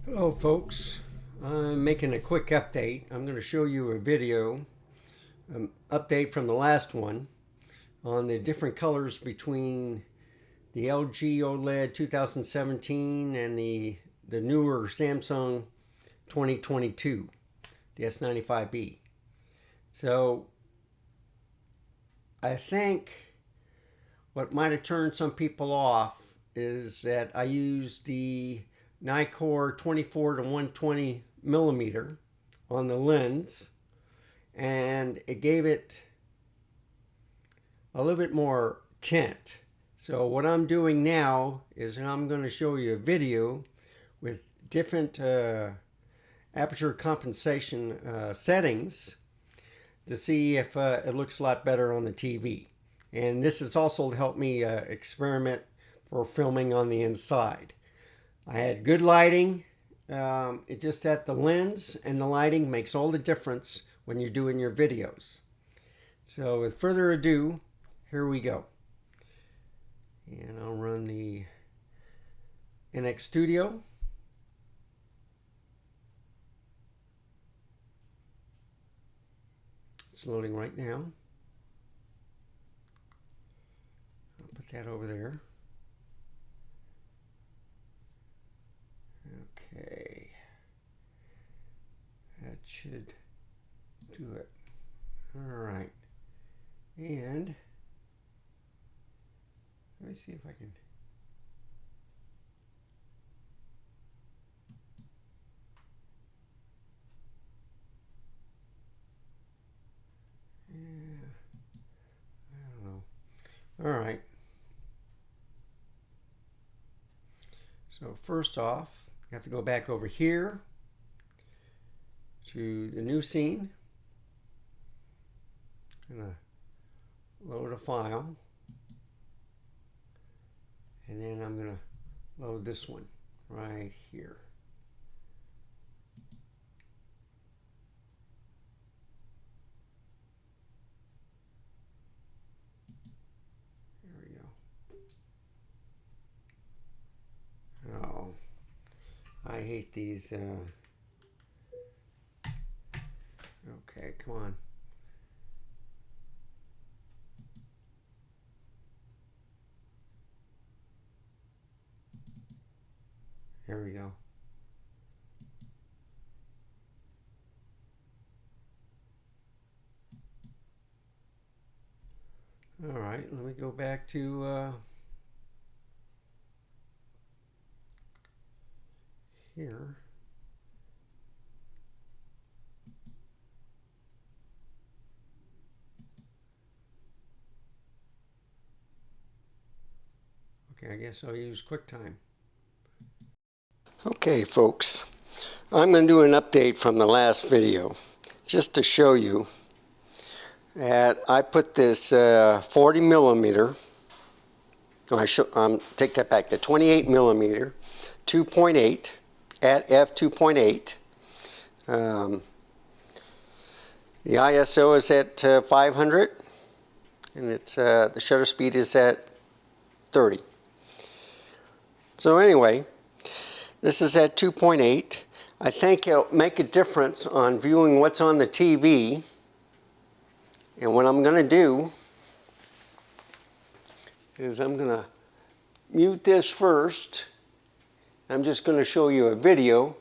Hello folks, I'm making a quick update. I'm going to show you a video update from the last one on the different colors between the LG OLED 2017 and the newer Samsung 2022, the S95B. So I think what might have turned some people off is that I used the Nikkor 24 to 120 millimeter on the lens, and it gave it a little bit more tint. So what I'm doing now is I'm going to show you a video with different aperture compensation settings to see if it looks a lot better on the TV. And this has also helped me experiment for filming on the inside. I had good lighting. It just that the lens and the lighting makes all the difference when you're doing your videos. So with further ado, here we go. And I'll run the NX Studio. It's loading right now. I'll put that over there. Okay, that should do it. All right, and let me see if I can. Yeah, I don't know. All right. So first off, you have to go back over here to the new scene. I'm gonna load a file, and then I'm gonna load this one right here. There we go. Oh, I hate these. Okay, come on. There we go. All right, let me go back to here. Okay, I guess I'll use QuickTime. Okay, folks, I'm going to do an update from the last video just to show you that I put this 40 millimeter, take that back, the 28 millimeter 2.8 at f2.8. The ISO is at 500, and it's the shutter speed is at 30. So anyway, this is at 2.8. I think it'll make a difference on viewing what's on the TV. And what I'm going to do is I'm going to mute this first. I'm just going to show you a video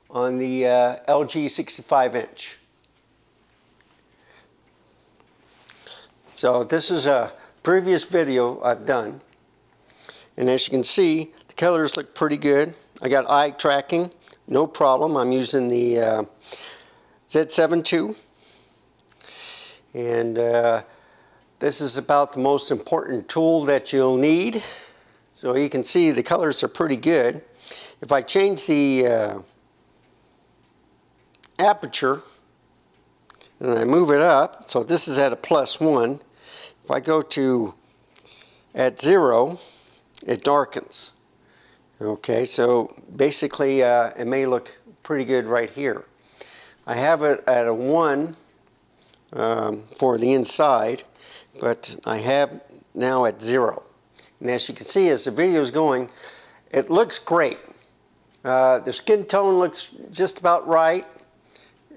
on the LG 65-inch. So this is a previous video I've done. And as you can see, the colors look pretty good. I got eye tracking, no problem. I'm using the Z7 II. And this is about the most important tool that you'll need. So you can see the colors are pretty good. If I change the aperture and I move it up, so this is at a +1. If I go to at 0, it darkens. Okay, so basically it may look pretty good right here. I have it at a 1 for the inside, but I have now at 0. And as you can see, as the video is going, it looks great. The skin tone looks just about right.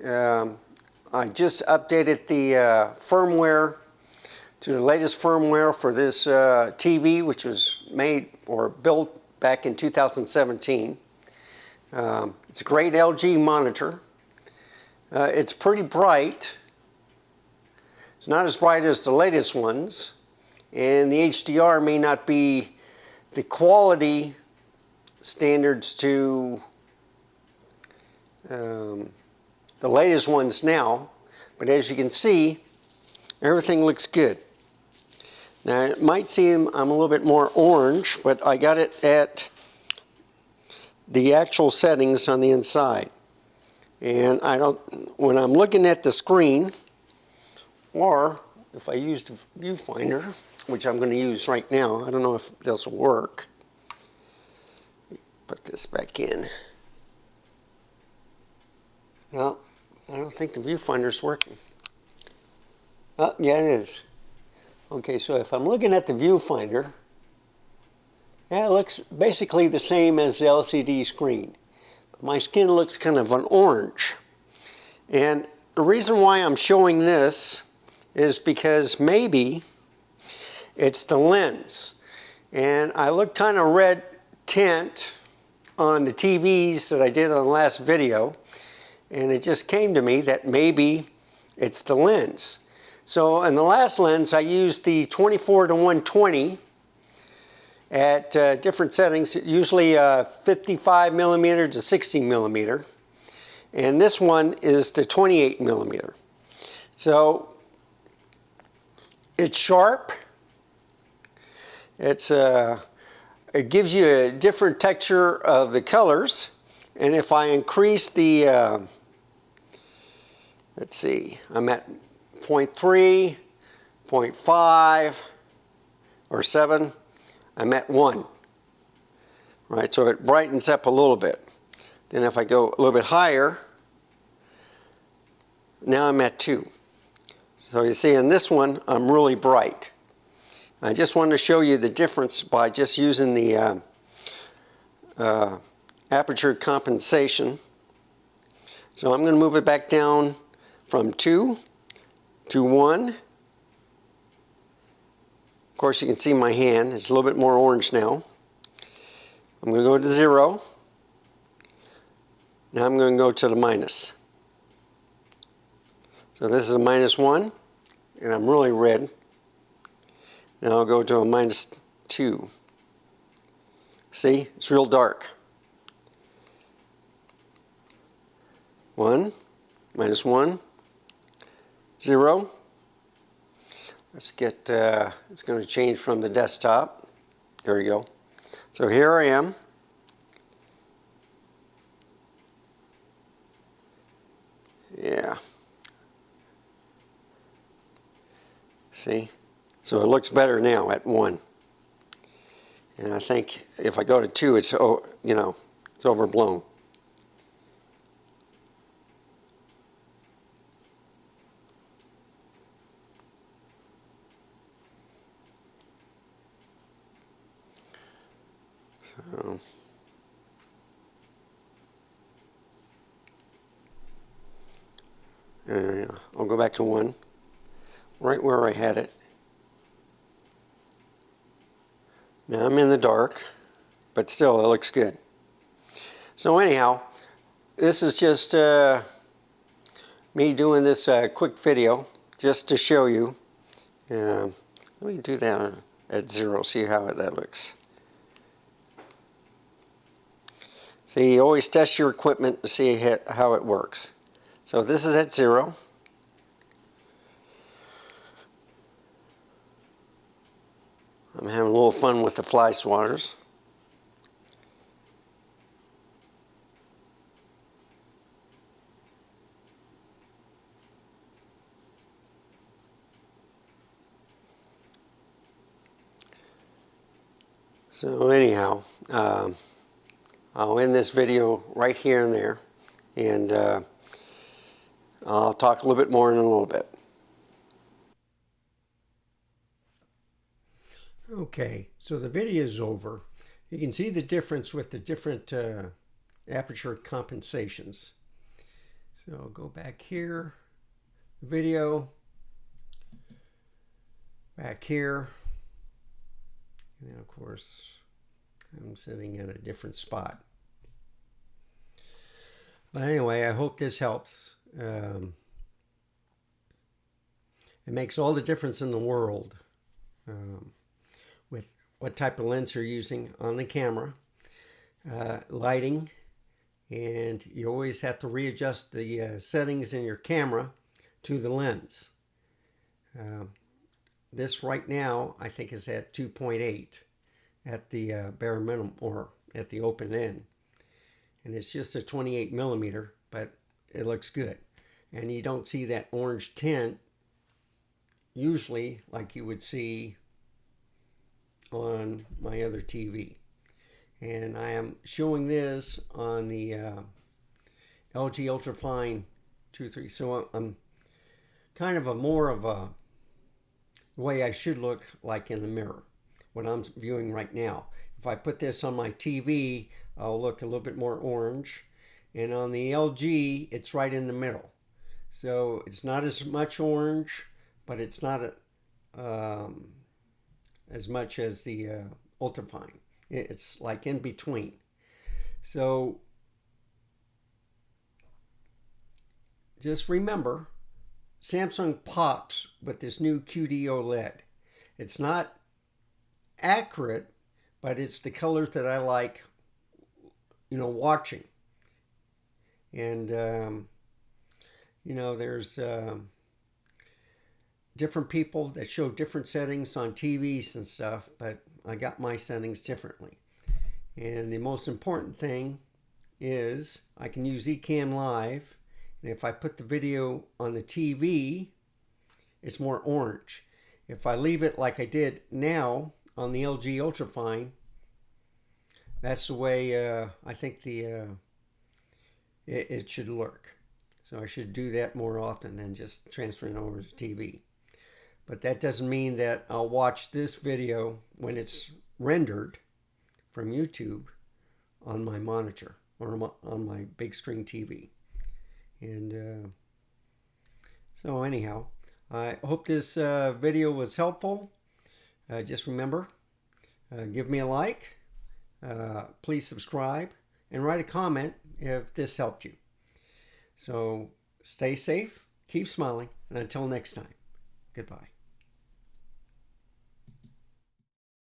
I just updated the firmware to the latest firmware for this TV, which was made or built back in 2017. It's a great LG monitor. It's pretty bright. It's not as bright as the latest ones, and the HDR may not be the quality standards to the latest ones now, but as you can see, everything looks good. Now it might seem I'm a little bit more orange, but I got it at the actual settings on the inside. And when I'm looking at the screen, or if I use the viewfinder, which I'm going to use right now, I don't know if this will work. Put this back in. No, I don't think the viewfinder's working. Oh, yeah, it is. Okay, so if I'm looking at the viewfinder, yeah, it looks basically the same as the LCD screen. My skin looks kind of an orange. And the reason why I'm showing this is because maybe it's the lens. And I look kind of red tint on the TVs that I did on the last video, and it just came to me that maybe it's the lens. So in the last lens I used the 24 to 120 at different settings, usually 55 millimeter to 60 millimeter, and this one is the 28 millimeter. So it's sharp. It gives you a different texture of the colors, and if I increase the let's see, I'm at 0.3, 0.5, or 7. I'm at 1. Right, so it brightens up a little bit. Then if I go a little bit higher, now I'm at 2. So you see in this one, I'm really bright. I just wanted to show you the difference by just using the aperture compensation. So I'm going to move it back down from 2 to 1. Of course, you can see my hand. It's a little bit more orange now. I'm going to go to 0. Now I'm going to go to the minus. So this is a -1, and I'm really red. Now I'll go to a -2. See, it's real dark. 1, -1, 0. Let's get, it's going to change from the desktop. There we go. So here I am. Yeah. See? So it looks better now at 1. And I think if I go to 2, it's, you know, it's overblown. So, I'll go back to 1, right where I had it. Now I'm in the dark, but still it looks good. So anyhow, this is just me doing this quick video just to show you. Let me do that at 0, see how that looks. See, you always test your equipment to see how it works. So this is at 0. I'm having a little fun with the fly swatters. So anyhow, I'll end this video right here and there, and I'll talk a little bit more in a little bit. Okay, so the video is over. You can see the difference with the different aperture compensations. So I'll go back here, video, back here, and then of course I'm sitting at a different spot. But anyway, I hope this helps. It makes all the difference in the world with what type of lens you're using on the camera, lighting, and you always have to readjust the settings in your camera to the lens. This right now I think is at 2.8 at the bare minimum, or at the open end, and it's just a 28 millimeter, but it looks good, and you don't see that orange tint usually like you would see on my other TV. And I am showing this on the LG Ultrafine 2.3, so I'm kind of more of a way I should look like in the mirror, what I'm viewing right now. If I put this on my TV, I'll look a little bit more orange, and on the LG it's right in the middle, so it's not as much orange, but it's not as much as the Ultrafine. It's like in between. So just remember, Samsung pops with this new QD OLED. It's not accurate, but it's the colors that I like, watching. And there's different people that show different settings on TVs and stuff, but I got my settings differently. And the most important thing is I can use Ecamm Live, and if I put the video on the TV, it's more orange. If I leave it like I did now on the LG Ultrafine, that's the way I think it should look. So I should do that more often than just transferring over to TV. But that doesn't mean that I'll watch this video when it's rendered from YouTube on my monitor or on my big screen TV. And so anyhow, I hope this video was helpful. Just remember, give me a like, please subscribe, and write a comment if this helped you. So stay safe, keep smiling, and until next time, goodbye.